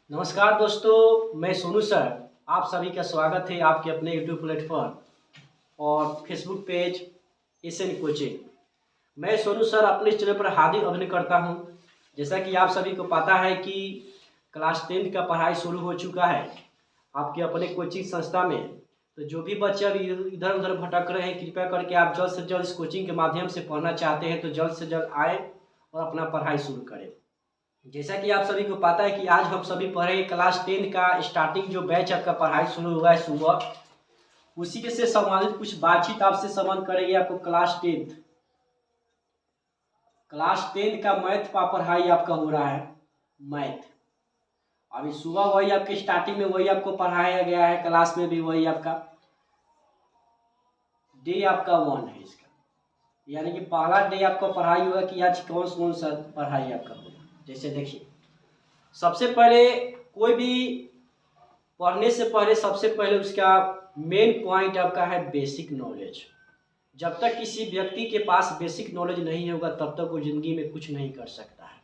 नमस्कार दोस्तों, मैं सोनू सर। आप सभी का स्वागत है आपके अपने यूट्यूब प्लेटफॉर्म और फेसबुक पेज एसएन कोचिंग। मैं सोनू सर अपने इस चैनल पर हार्दिक अभिनय करता हूं। जैसा कि आप सभी को पता है कि क्लास 10 का पढ़ाई शुरू हो चुका है आपके अपने कोचिंग संस्था में। तो जो भी बच्चे अभी इधर उधर भटक रहे हैं, कृपया करके आप जल्द से जल्द इस कोचिंग के माध्यम से पढ़ना चाहते हैं तो जल्द से जल्द आए और अपना पढ़ाई शुरू करें। जैसा कि आप सभी को पता है कि आज हम सभी पढ़े क्लास 10 का स्टार्टिंग जो बैच आपका पढ़ाई शुरू हुआ है सुबह, उसी के से संबंधित कुछ बातचीत आपसे संबंध करेंगे। आपको क्लास 10 का मैथ का पढ़ाई आपका हो रहा है। मैथ अभी सुबह वही आपके स्टार्टिंग में वही आपको पढ़ाया गया है, क्लास में भी वही आपका डे आपका 1 है इसका, यानी कि पहला डे आपका पढ़ाई होगा कि आज कौन कौन सा पढ़ाई आपका होगा। जैसे देखिए, सबसे पहले कोई भी पढ़ने से पहले सबसे पहले उसका मेन पॉइंट आपका है बेसिक नॉलेज। जब तक किसी व्यक्ति के पास बेसिक नॉलेज नहीं होगा तब तक वो जिंदगी में कुछ नहीं कर सकता है।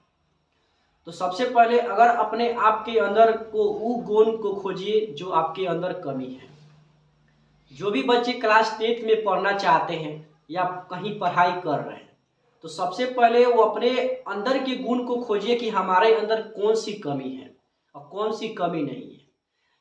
तो सबसे पहले अगर अपने आप के अंदर को वो गुण को खोजिए जो आपके अंदर कमी है। जो भी बच्चे क्लास 10 में पढ़ना चाहते हैं या कहीं पढ़ाई कर रहे हैं तो सबसे पहले वो अपने अंदर के गुण को खोजिए कि हमारे अंदर कौन सी कमी है और कौन सी कमी नहीं है।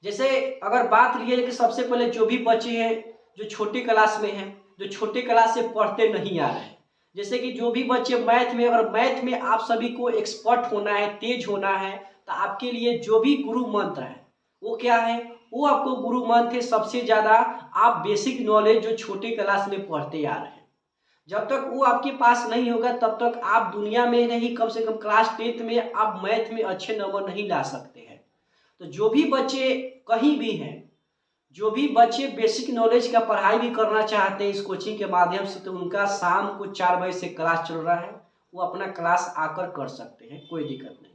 जैसे अगर बात लीजिए कि सबसे पहले जो भी बच्चे हैं जो छोटे क्लास में हैं, जो छोटे क्लास से पढ़ते नहीं आ रहे हैं, जैसे कि जो भी बच्चे मैथ में, अगर मैथ में आप सभी को एक्सपर्ट होना है, तेज होना है, तो आपके लिए जो भी गुरु मंत्र है वो क्या है, वो आपको गुरु मंत्र है सबसे ज़्यादा आप बेसिक नॉलेज जो छोटे क्लास में पढ़ते आ रहे हैं। जब तक वो आपके पास नहीं होगा तब तक आप दुनिया में नहीं, कम से कम क्लास 10 में आप मैथ में अच्छे नंबर नहीं ला सकते हैं। तो जो भी बच्चे कहीं भी हैं, जो भी बच्चे बेसिक नॉलेज का पढ़ाई भी करना चाहते हैं इस कोचिंग के माध्यम से, तो उनका शाम को 4 बजे से क्लास चल रहा है, वो अपना क्लास आकर कर सकते हैं, कोई दिक्कत नहीं।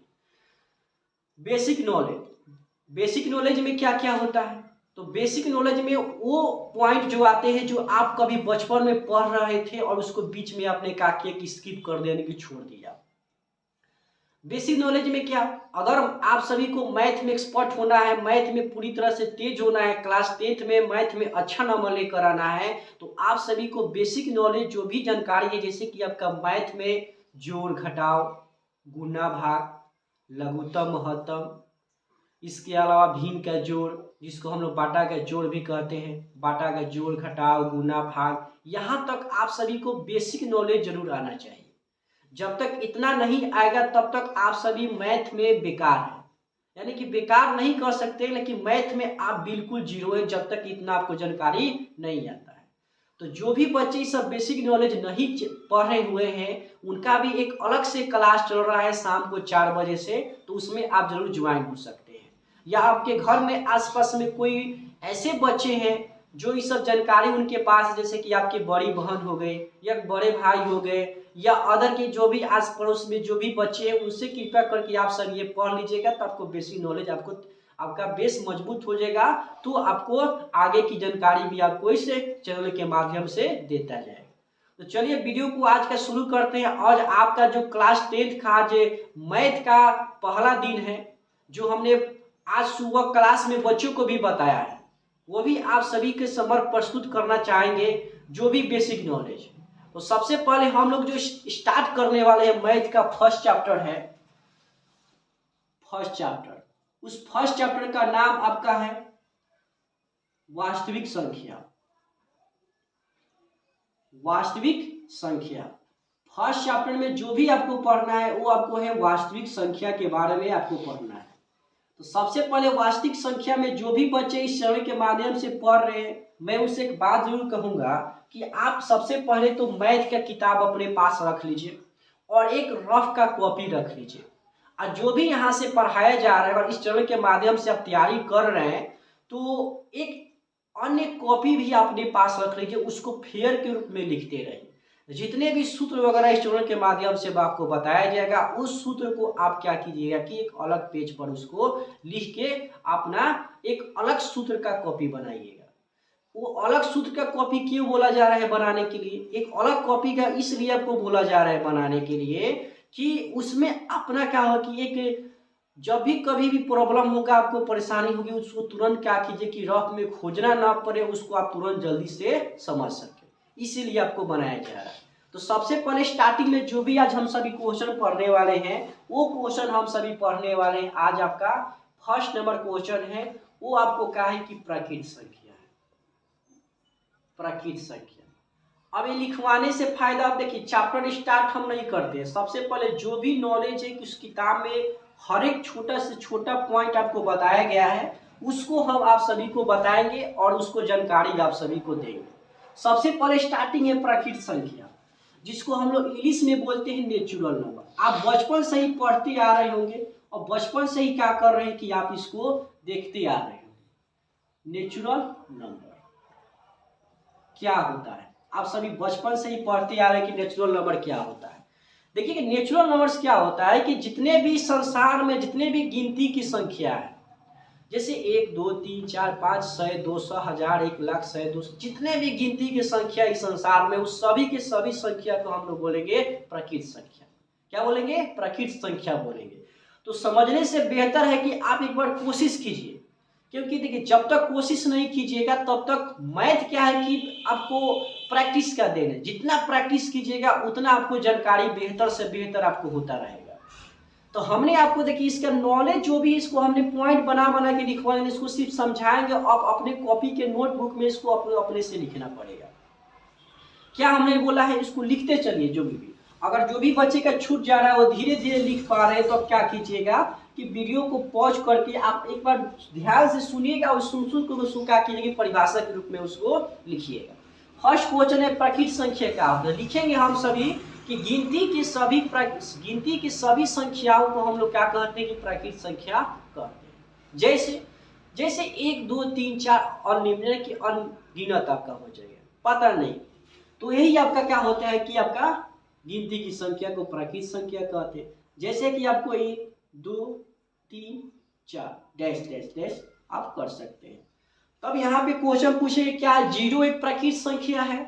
बेसिक नॉलेज में क्या क्या होता है, तो बेसिक नॉलेज में वो पॉइंट जो आते हैं जो आप कभी बचपन में पढ़ रहे थे और उसको बीच में आपने क्या किया कि स्किप कर दिया, यानी कि छोड़ दिया। बेसिक नॉलेज में क्या, अगर आप सभी को मैथ में एक्सपर्ट होना है, मैथ में पूरी तरह से तेज होना है, क्लास 10 में मैथ में अच्छा नंबर लेकर आना है, तो आप सभी को बेसिक नॉलेज जो भी जानकारी है, जैसे कि आपका मैथ में जोड़ घटाव, गुना भाग, लघुत्तम महत्तम, इसके अलावा भिन्न का जोड़ जिसको हम लोग बाटा का जोड़ भी कहते हैं, बाटा का जोड़ घटाव गुना भाग, यहाँ तक आप सभी को बेसिक नॉलेज जरूर आना चाहिए। जब तक इतना नहीं आएगा तब तक आप सभी मैथ में बेकार हैं, यानी कि बेकार नहीं कर सकते, लेकिन मैथ में आप बिल्कुल जीरो है जब तक इतना आपको जानकारी नहीं आता है। तो जो भी बच्चे सब बेसिक नॉलेज नहीं पढ़े हुए हैं उनका भी एक अलग से क्लास चल रहा है शाम को 4 बजे से, तो उसमें आप जरूर ज्वाइन हो सकते हैं। या आपके घर में आसपास में कोई ऐसे बच्चे हैं जो ये सब जानकारी उनके पास, जैसे कि आपकी बड़ी बहन हो गए या बड़े भाई हो गए या अदर के जो भी आस पड़ोस में जो भी बच्चे हैं, उनसे कृपया करके आप सब ये पढ़ लीजिएगा, तो आपको बेसिक नॉलेज आपका बेस मजबूत हो जाएगा, तो आपको आगे की जानकारी भी आपको इस चैनल के माध्यम से देता जाएगा। तो चलिए वीडियो को आज का शुरू करते हैं। आज आपका जो क्लास 10 का आज मैथ का पहला दिन है, जो हमने आज सुबह क्लास में बच्चों को भी बताया है, वो भी आप सभी के समक्ष प्रस्तुत करना चाहेंगे, जो भी बेसिक नॉलेज। तो सबसे पहले हम लोग जो स्टार्ट करने वाले हैं मैथ का फर्स्ट चैप्टर है, फर्स्ट चैप्टर, उस फर्स्ट चैप्टर का नाम आपका है वास्तविक संख्या। वास्तविक संख्या फर्स्ट चैप्टर में जो भी आपको पढ़ना है वो आपको है वास्तविक संख्या के बारे में आपको पढ़ना है। तो सबसे पहले वास्तविक संख्या में जो भी बच्चे इस चैनल के माध्यम से पढ़ रहे हैं, मैं उनसे एक बात जरूर कहूंगा कि आप सबसे पहले तो मैथ का किताब अपने पास रख लीजिए और एक रफ का कॉपी रख लीजिए, और जो भी यहाँ से पढ़ाया जा रहा है और इस चैनल के माध्यम से आप तैयारी कर रहे हैं तो एक अन्य कॉपी भी अपने पास रख लीजिए, उसको फेयर के रूप में लिखते रहिए। जितने भी सूत्र वगैरह इस चैनल के माध्यम से आपको बताया जाएगा, उस सूत्र को आप क्या कीजिएगा कि एक अलग पेज पर उसको लिख के अपना एक अलग सूत्र का कॉपी बनाइएगा। वो अलग सूत्र का कॉपी क्यों बोला जा रहा है बनाने के लिए, एक अलग कॉपी का इसलिए आपको बोला जा रहा है बनाने के लिए कि उसमें अपना क्या हो कि एक जब भी कभी भी प्रॉब्लम होगा, आपको परेशानी होगी, उसको तुरंत क्या कीजिए कि रफ में खोजना ना पड़े, उसको आप तुरंत जल्दी से समझ सके, इसीलिए आपको बनाया जा रहा है। तो सबसे पहले स्टार्टिंग में जो भी आज हम सभी क्वेश्चन पढ़ने वाले हैं, वो क्वेश्चन हम सभी पढ़ने वाले हैं। आज आपका फर्स्ट नंबर क्वेश्चन है, वो आपको क्या है कि प्राकृत संख्या है, प्राकृत संख्या। अब ये लिखवाने से फायदा, आप देखिए चैप्टर स्टार्ट हम नहीं करते, सबसे पहले जो भी नॉलेज है उस किताब में हर एक छोटा से छोटा पॉइंट आपको बताया गया है, उसको हम आप सभी को बताएंगे और उसको जानकारी आप सभी को देंगे। सबसे पहले स्टार्टिंग है प्राकृत संख्या, जिसको हम लोग इंग्लिश में बोलते हैं नेचुरल नंबर। आप बचपन से ही पढ़ते आ रहे होंगे और बचपन से ही क्या कर रहे हैं कि आप इसको देखते आ रहे होंगे। नेचुरल नंबर क्या होता है, आप सभी बचपन से ही पढ़ते आ रहे हैं कि नेचुरल नंबर क्या होता है। देखिए कि नेचुरल नंबर्स क्या होता है कि जितने भी संसार में जितने भी गिनती की संख्या है, जैसे 1 2 3 4 5 100 200 1000 1 लाख 100 200, जितने भी गिनती की संख्या इस संसार में, उस सभी के सभी संख्या को हम लोग बोलेंगे प्राकृत संख्या। क्या बोलेंगे? प्राकृत संख्या बोलेंगे। तो समझने से बेहतर है कि आप एक बार कोशिश कीजिए, क्योंकि देखिए जब तक कोशिश नहीं कीजिएगा तब तक मैथ क्या है कि आपको प्रैक्टिस का देन है, जितना प्रैक्टिस कीजिएगा उतना आपको जानकारी बेहतर से बेहतर आपको होता रहेगा। तो हमने आपको देखिए इसका नॉलेज जो भी इसको हमने पॉइंट बना बना के लिखवाएंगे, इसको सिर्फ समझाएंगे, आप अपने कॉपी के नोटबुक में इसको अपने से लिखना पड़ेगा। क्या हमने बोला है, इसको लिखते चलिए। जो भी अगर जो भी बच्चे का छूट जा रहा है वो धीरे धीरे लिख पा रहे हैं, तो आप क्या कीजिएगा कि वीडियो को पॉज करके आप एक बार ध्यान से सुनिएगा और सुन क्या कीजिएगा परिभाषा के रूप में उसको लिखिएगा। फर्स्ट क्वेश्चन है प्राकृत संख्या क्या होता है। लिखेंगे हम सभी कि गिनती की सभी संख्याओं को हम लोग क्या कहते हैं कि प्राकृत संख्या कहते हैं। जैसे जैसे 1 2 3 4 अनलिमिटेड की अनगिनत आपका हो जाएगा, पता नहीं, तो यही आपका क्या होता है कि आपका गिनती की संख्या को प्राकृत संख्या कहते हैं। जैसे कि आपको 1 2 3 4 डैश डैश डैश आप कर सकते हैं। तब यहाँ पे क्वेश्चन पूछे क्या जीरो एक प्राकृत संख्या है।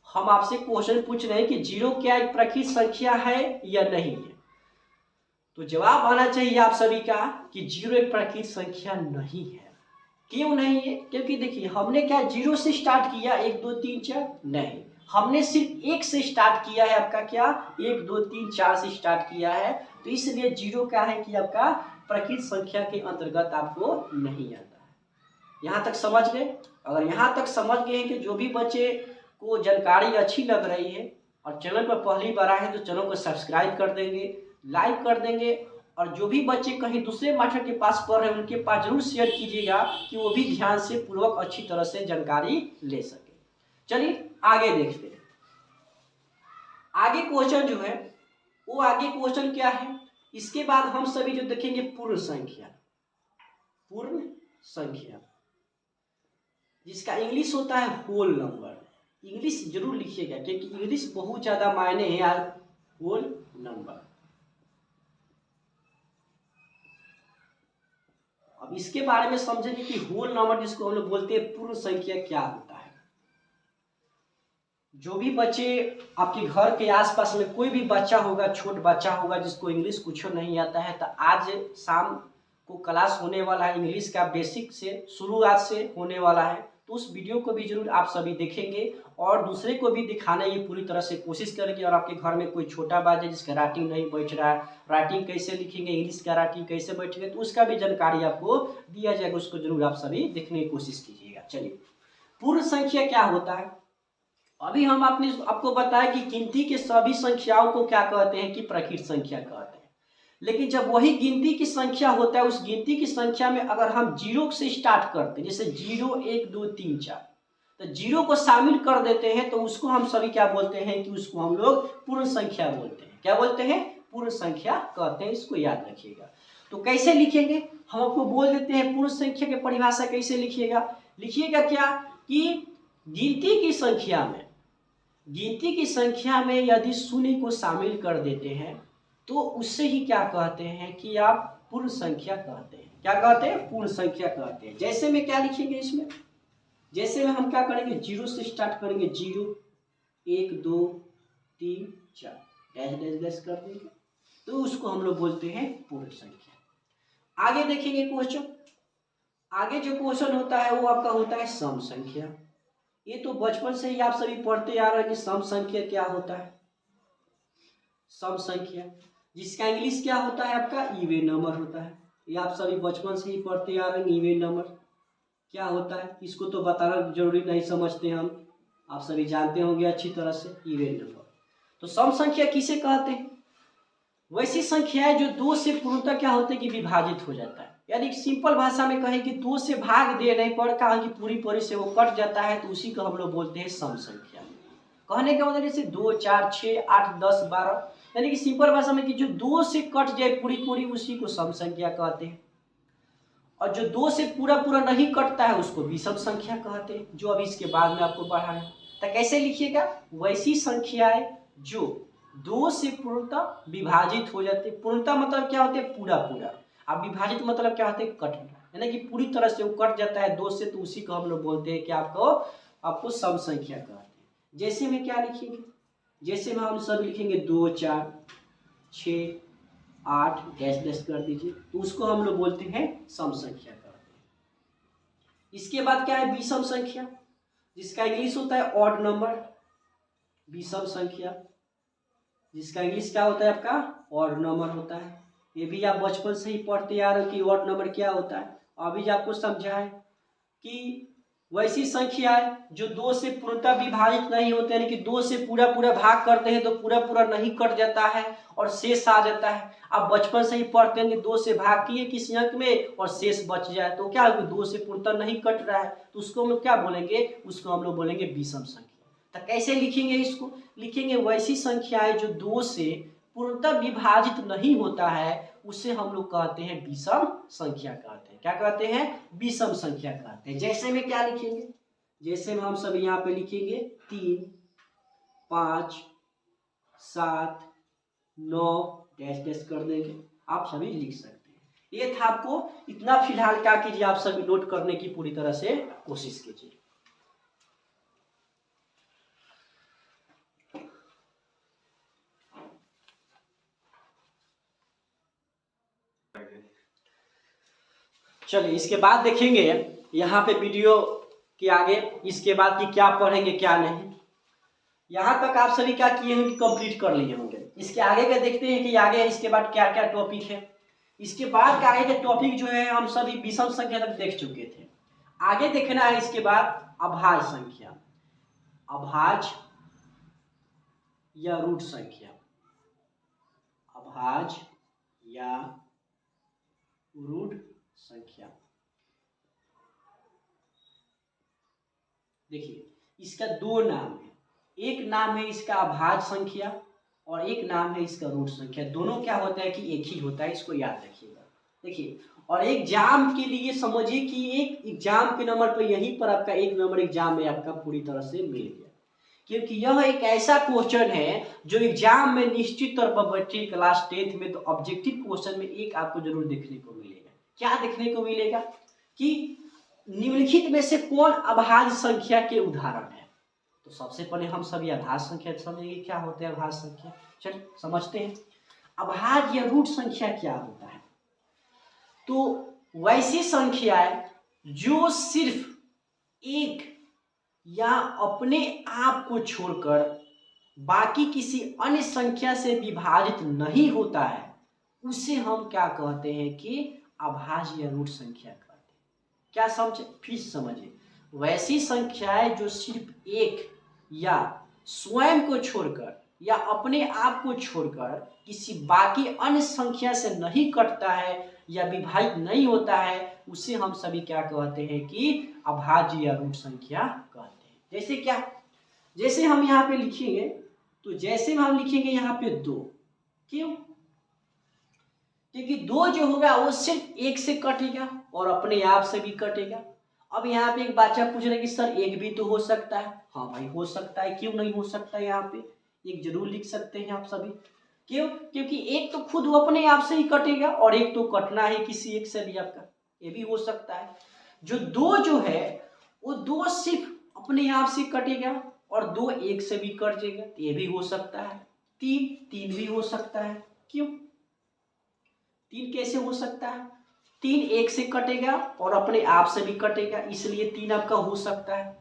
हम आपसे क्वेश्चन पूछ रहे हैं कि जीरो क्या एक प्राकृत संख्या है या नहीं है। तो जवाब आना चाहिए आप सभी का कि जीरो एक प्राकृत संख्या नहीं है। क्यों नहीं है? क्योंकि देखिए हमने क्या जीरो से स्टार्ट किया 1 2 3 4, नहीं, हमने सिर्फ 1 से स्टार्ट किया है। आपका क्या 1 2 3 4 से स्टार्ट किया है, तो इसलिए जीरो क्या है कि आपका प्राकृत संख्या के अंतर्गत आपको नहीं आता है। यहाँ तक समझ गए? अगर यहाँ तक समझ गए हैं कि जो भी बच्चे को जानकारी अच्छी लग रही है और चैनल पर पहली बार आए हैं तो चैनल को सब्सक्राइब कर देंगे, लाइक कर देंगे, और जो भी बच्चे कहीं दूसरे मास्टर के पास पढ़ रहे हैं उनके पास जरूर शेयर कीजिएगा कि वो भी ध्यान से पूर्वक अच्छी तरह से जानकारी ले सके। चलिए आगे देखते हैं। आगे क्वेश्चन जो है वो आगे क्वेश्चन क्या है, इसके बाद हम सभी जो देखेंगे पूर्ण संख्या। पूर्ण संख्या जिसका इंग्लिश होता है होल नंबर। इंग्लिश जरूर लिखिएगा क्योंकि इंग्लिश बहुत ज्यादा मायने है यार। होल नंबर, अब इसके बारे में समझेंगे कि होल नंबर जिसको हम लोग बोलते हैं पूर्ण संख्या क्या होता है। जो भी बच्चे आपके घर के आसपास में कोई भी बच्चा होगा, छोट बच्चा होगा जिसको इंग्लिश कुछ नहीं आता है, तो आज शाम को क्लास होने वाला है इंग्लिश का, बेसिक से शुरुआत से होने वाला है। तो उस वीडियो को भी जरूर आप सभी देखेंगे और दूसरे को भी दिखाने की पूरी तरह से कोशिश करेंगे। और आपके घर में कोई छोटा बच्चा है जिसका राइटिंग नहीं बैठ रहा है, राइटिंग कैसे लिखेंगे, इंग्लिश का राइटिंग कैसे बैठेंगे, तो उसका भी जानकारी आपको दिया जाएगा, उसको जरूर आप सभी देखने की कोशिश कीजिएगा। चलिए पूर्ण संख्या क्या होता है। अभी हम आपको बताया कि गिनती के सभी संख्याओं को क्या कहते हैं कि प्राकृत संख्या कहते हैं। लेकिन जब वही गिनती की संख्या होता है, उस गिनती की संख्या में अगर हम जीरो से स्टार्ट करते हैं, जैसे 0 1 2 3 4, तो जीरो को शामिल कर देते हैं, तो उसको हम सभी क्या बोलते हैं कि उसको हम लोग पूर्ण संख्या बोलते हैं। क्या बोलते हैं? पूर्ण संख्या कहते हैं। इसको याद रखिएगा। तो कैसे लिखेंगे हम आपको बोल देते हैं। पूर्ण संख्या की परिभाषा कैसे लिखिएगा? लिखिएगा क्या कि गिनती की संख्या में यदि शून्य को शामिल कर देते हैं तो उससे ही क्या कहते हैं कि आप पूर्ण संख्या कहते हैं। क्या कहते हैं? पूर्ण संख्या कहते हैं। जैसे में क्या लिखेंगे इसमें, जैसे में हम क्या करेंगे, जीरो से स्टार्ट करेंगे, 0 1 2 3 4 डैश डैश डैश कर देंगे, तो उसको हम लोग बोलते हैं पूर्ण संख्या। आगे देखेंगे क्वेश्चन, आगे जो क्वेश्चन होता है वो आपका होता है सम संख्या। ये तो बचपन से ही आप सभी पढ़ते आ रहे हैं कि सम संख्या क्या होता है। सम संख्या जिसका इंग्लिश क्या होता है आपका इवन नंबर होता है। ये आप सभी बचपन से ही पढ़ते आ रहे हैं इवन नंबर क्या होता है, इसको तो बताना जरूरी नहीं समझते हम, आप सभी जानते होंगे अच्छी तरह से इवन नंबर। तो सम संख्या किसे कहते हैं? वैसी संख्या है जो दो से पूर्णतः क्या होते हैं कि विभाजित हो जाता है, यानी सिंपल भाषा में कहें कि दो से भाग दे नहीं पर कहा कि पूरी पूरी से वो कट जाता है, तो उसी को हम लोग बोलते हैं सम संख्या। कहने का मतलब जैसे 2 4 6 8 10 12, यानी कि सिंपल भाषा में कि जो दो से कट जाए पूरी पूरी उसी को सम संख्या कहते हैं, और जो दो से पूरा पूरा नहीं कटता है उसको विषम संख्या कहते हैं, जो अभी इसके बाद में आपको पढ़ाएं। तो कैसे लिखिएगा, वैसी संख्याएं जो दो से पूर्णतः विभाजित हो जाते। पूर्णतः मतलब क्या होते हैं पूरा पूरा, अब विभाजित मतलब क्या होते हैं कटना, यानी कि पूरी तरह से वो कट जाता है दो से, तो उसी को हम लोग बोलते हैं कि आपको सम संख्या कहते हैं। जैसे में क्या लिखेंगे, जैसे में हम सब लिखेंगे 2 4 6 8 डैश डैश कर दीजिए, तो उसको हम लोग बोलते हैं सम संख्या कहते हैं। इसके बाद क्या है विषम संख्या, जिसका इंग्लिश होता है ऑड नंबर। विषम संख्या जिसका इंग्लिश क्या होता है आपका ऑड नंबर होता है। ये भी आप बचपन से ही पढ़ते आ रहे हो कि ऑड नंबर क्या होता है। अभी आपको समझा है कि वैसी संख्या है जो दो से पूर्णतः विभाजित नहीं होते, यानी कि दो से पूरा पूरा भाग करते हैं तो पूरा पूरा नहीं कट जाता है और शेष आ जाता है। आप बचपन से ही पढ़ते हैं कि दो से भाग किए किसी अंक में और शेष बच जाए, तो क्या होगा दो से पूर्णतः नहीं कट रहा है, तो उसको हम लोग क्या बोलेंगे, उसको हम लोग बोलेंगे विषम संख्या। तो कैसे लिखेंगे इसको, लिखेंगे वैसी संख्याएं जो दो से पूर्णतः विभाजित नहीं होता है उसे हम लोग कहते हैं विषम संख्या कहते हैं। क्या कहते हैं, विषम संख्या कहते हैं। जैसे में क्या लिखेंगे, जैसे में हम सब यहाँ पे लिखेंगे 3 5 7 9 डैश डैश कर देंगे, आप सभी लिख सकते हैं। ये था आपको इतना, फिलहाल क्या कीजिए आप सभी नोट करने की पूरी तरह से कोशिश कीजिए। चलिए इसके बाद देखेंगे यहाँ पे वीडियो के आगे, इसके बाद कि क्या पढ़ेंगे क्या नहीं। यहाँ तक आप सभी क्या किए होंगे, कंप्लीट कर लिए होंगे। इसके आगे का देखते हैं कि आगे इसके बाद क्या क्या टॉपिक है। इसके बाद का आगे के टॉपिक जो है हम सभी विषम संख्या तक देख चुके थे। आगे देखना है इसके बाद अभाज्य संख्या, अभाज्य या रूट संख्या, अभाज्य या रूट संख्या। देखिए इसका दो नाम है, एक नाम है इसका अभाज्य संख्या और एक नाम है इसका रूट संख्या। दोनों क्या होता है कि एक ही होता है, इसको याद रखिएगा। देखिए और एग्जाम के लिए समझिए कि एक एग्जाम के नंबर पर यहीं पर आपका एक नंबर एग्जाम में आपका पूरी तरह से मिल गया, क्योंकि यह एक ऐसा क्वेश्चन है जो एग्जाम में निश्चित तौर पर बच्चे क्लास 10th में तो ऑब्जेक्टिव क्वेश्चन में एक आपको जरूर देखने को मिलेगा। क्या देखने को मिलेगा कि निम्नलिखित में से कौन अभाज्य संख्या के उदाहरण है। तो सबसे पहले हम सभी अभाज्य संख्या समझेंगे क्या होते हैं अभाज्य संख्या। चलिए समझते हैं अभाज्य या रूट संख्या क्या होता है। तो वैसी संख्याएं जो सिर्फ एक या अपने आप को छोड़कर बाकी किसी अन्य संख्या से विभाजित नहीं होता है उसे हम क्या कहते हैं कि अभाज्य या रूट संख्या कहते हैं। क्या समझे, फिर समझिए वैसी संख्याएं जो सिर्फ एक या स्वयं को छोड़कर या अपने आप को छोड़कर किसी बाकी अन्य संख्या से नहीं कटता है या विभाजित नहीं होता है उसे हम सभी क्या कहते हैं कि अभाज्य या रूट संख्या कहते हैं। जैसे क्या, जैसे हम यहाँ पे लिखेंगे, तो जैसे में हम लिखेंगे यहाँ पे 2, क्यों, क्योंकि 2 जो होगा वो सिर्फ एक से कटेगा और अपने आप से भी कटेगा। अब यहाँ पे एक बच्चा पूछ रहे कि सर एक भी तो हो सकता है। हाँ भाई हो सकता है, क्यों नहीं हो सकता है, यहाँ पे एक जरूर लिख सकते हैं आप सभी। क्यों, क्योंकि एक तो खुद वो अपने आप से ही कटेगा और एक तो कटना है किसी एक से भी आपका, ये भी हो सकता है। जो 2 जो है वो 2 सिर्फ अपने आप से कटेगा और 2 एक से भी कट जाएगा, ये भी हो सकता है। 3 भी हो सकता है। क्यों 3 कैसे हो सकता है, 3 1 से कटेगा और अपने आप से भी कटेगा, इसलिए 3 आपका हो सकता है।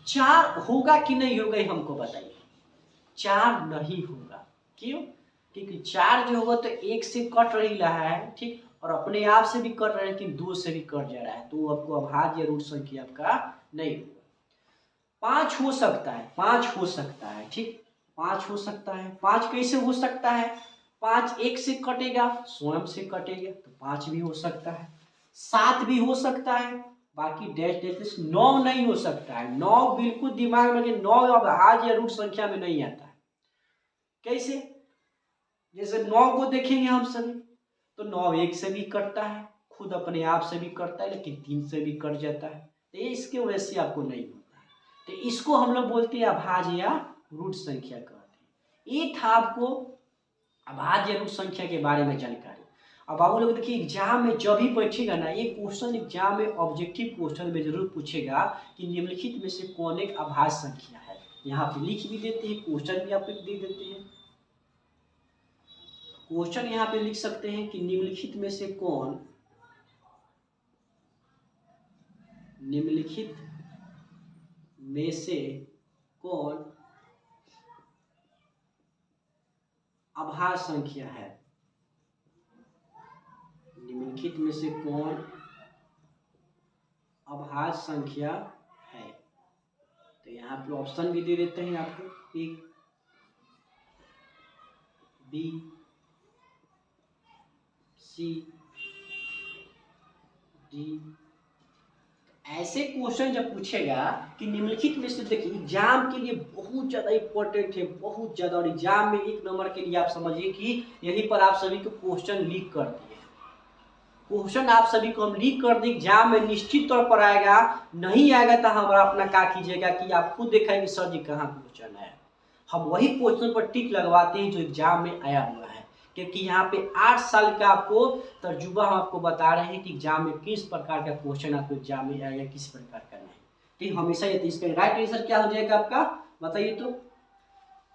4 होगा कि नहीं होगा ये हमको बताइए। 4 नहीं होगा, क्यों? क्योंकि 4 जो होगा तो 1 से कट रही रहा है, ठीक, और अपने आप से भी कट रहा है, लेकिन 2 से भी कट जा रहा है, तो आपको अभाज्य या रूट संख्या आपका नहीं होगा। 5 हो सकता है, 5 हो सकता है, ठीक, 5 हो सकता है। 5 कैसे हो सकता है? 5 1 से कटेगा, स्वयं से कटेगा, तो 5 भी हो सकता है। 7 भी हो सकता है, बाकी डैश डैश। 9 नहीं हो सकता है, 9 बिल्कुल दिमाग में, 9 अभाज्य या रूट संख्या में नहीं आता है। कैसे? जैसे 9 को देखेंगे हम सभी, तो 9 1 से भी कटता है, खुद अपने आप से भी कटता है, लेकिन 3 से भी कट जाता है, तो ये इसके वजह से आपको नहीं होता है। तो इसको हम लोग बोलते हैं अभाज्य या रूट संख्या कहते हैं। ये था आपको अभाज्य रूट संख्या के बारे में जानकारी। अब आप लोग देखिए एग्जाम में जब भी बैठेगा ना, ये क्वेश्चन एग्जाम में ऑब्जेक्टिव क्वेश्चन में जरूर पूछेगा कि निम्नलिखित में से कौन एक अभाज्य संख्या है। यहाँ पे लिख भी देते हैं, क्वेश्चन भी आपको दे देते हैं। क्वेश्चन यहाँ पे लिख सकते हैं कि निम्नलिखित में से कौन, निम्नलिखित में से कौन अभाज्य संख्या है। निम्नलिखित में से कौन अभाज्य संख्या है। तो यहाँ पे ऑप्शन भी दे देते हैं आपको, ए, बी, सी, डी। ऐसे क्वेश्चन जब पूछेगा कि निम्नलिखित में से, देखिए एग्जाम के लिए बहुत ज्यादा इंपॉर्टेंट है, बहुत ज्यादा, और एग्जाम में 1 नंबर के लिए आप समझिए कि यहीं पर आप सभी को क्वेश्चन लीक कर दिए। क्वेश्चन आप सभी को हम लीक कर दें, एग्जाम में निश्चित तौर पर आएगा। नहीं आएगा तो हमारा अपना क्या कीजिएगा कि आप खुद देखेंगे सर जी कहाँ क्वेश्चन है, हम वही क्वेश्चन पर टिक लगवाते हैं जो एग्जाम में आया हुआ है, क्योंकि यहाँ पे 8 साल का आपको तजुर्बा हम आपको बता रहे हैं कि एग्जाम में किस प्रकार का क्वेश्चन आपको एग्जाम में आएगा, किस प्रकार का नहीं। ठीक, हमेशा ये, इसका राइट आंसर क्या हो जाएगा आपका, बताइए तो।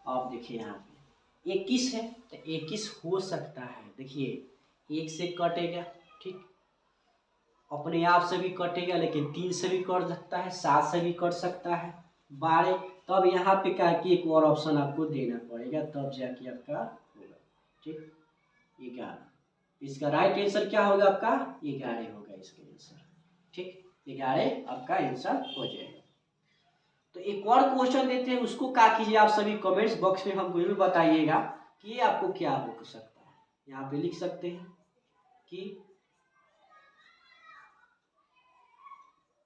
आप देखिए यहाँ पे 21 है, तो 21 हो सकता है। देखिए 1 से कटेगा, ठीक, अपने आप से भी कटेगा, लेकिन 3 से भी कट सकता है, 7 से भी कट सकता है, 12। तब यहाँ पे क्या कि एक और ऑप्शन आपको देना पड़ेगा, तब जाके आपका होगा, ठीक, 11। इसका राइट आंसर क्या होगा आपका, 11 होगा इसका आंसर, ठीक, 11 आपका आंसर हो जाएगा। तो एक और क्वेश्चन देते हैं, उसको क्या कीजिए आप सभी कमेंट्स बॉक्स में हमको जरूर बताइएगा कि ये आपको क्या हो सकता है। यहाँ पे लिख सकते हैं कि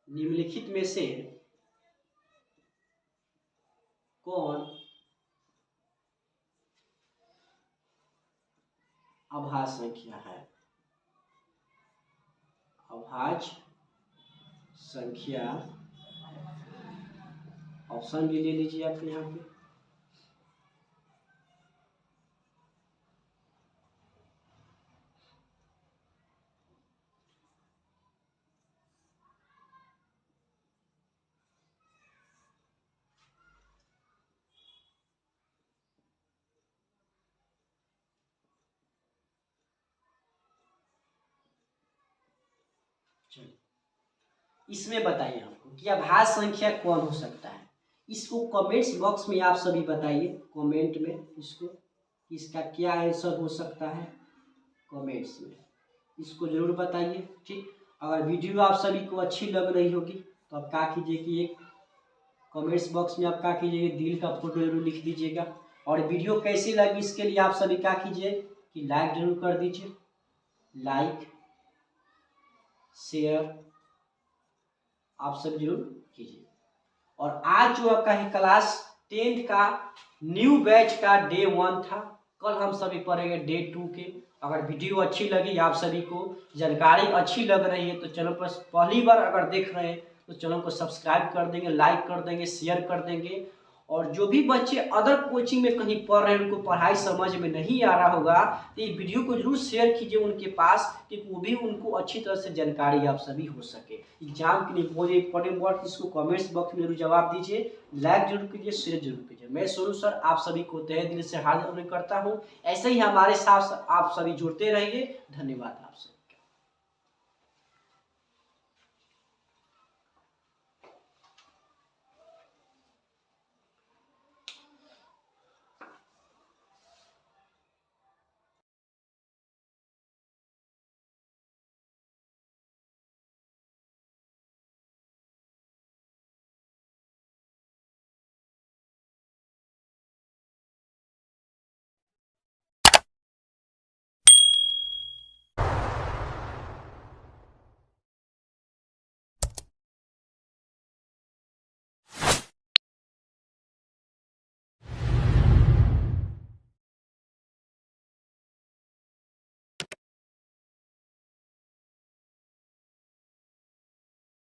निम्नलिखित में से कौन अभाज्य संख्या है। अभाज्य संख्या, ऑप्शन भी ले लीजिए आप यहाँ पे। चलिए इसमें बताइए हमको कि अभाज्य संख्या कौन हो सकता है। इसको कमेंट्स बॉक्स में आप सभी बताइए, कमेंट में इसको, इसका क्या आंसर हो सकता है, कमेंट्स में इसको जरूर बताइए, ठीक। अगर वीडियो आप सभी को अच्छी लग रही होगी तो आप क्या कीजिए कि एक कमेंट्स बॉक्स में आप क्या कीजिएगा, दिल का फोटो जरूर लिख दीजिएगा। और वीडियो कैसी लगी इसके लिए आप सभी क्या कीजिए कि लाइक जरूर कर दीजिए, लाइक शेयर आप सब जरूर कीजिए। और आज जो आपका है क्लास 10th का न्यू बैच का डे 1 था, कल हम सभी पढ़ेंगे डे 2 के। अगर वीडियो अच्छी लगी, आप सभी को जानकारी अच्छी लग रही है, तो चैनल पर पहली बार अगर देख रहे हैं तो चैनल को सब्सक्राइब कर देंगे, लाइक कर देंगे, शेयर कर देंगे। और जो भी बच्चे अदर कोचिंग में कहीं पढ़ रहे हैं, उनको पढ़ाई समझ में नहीं आ रहा होगा, तो ये वीडियो को जरूर शेयर कीजिए उनके पास, कि वो भी उनको अच्छी तरह से जानकारी आप सभी हो सके। एग्जाम के लिए बहुत इंपॉर्टेंट वर्ड, इसको कमेंट्स बॉक्स में जरूर जवाब दीजिए, लाइक जरूर कीजिए, शेयर जरूर कीजिए। मैं सोनू सर आप सभी को तहे दिल से हाजिर करता हूँ। ऐसे ही हमारे साथ आप सभी जुड़ते रहिए। धन्यवाद आप सभी।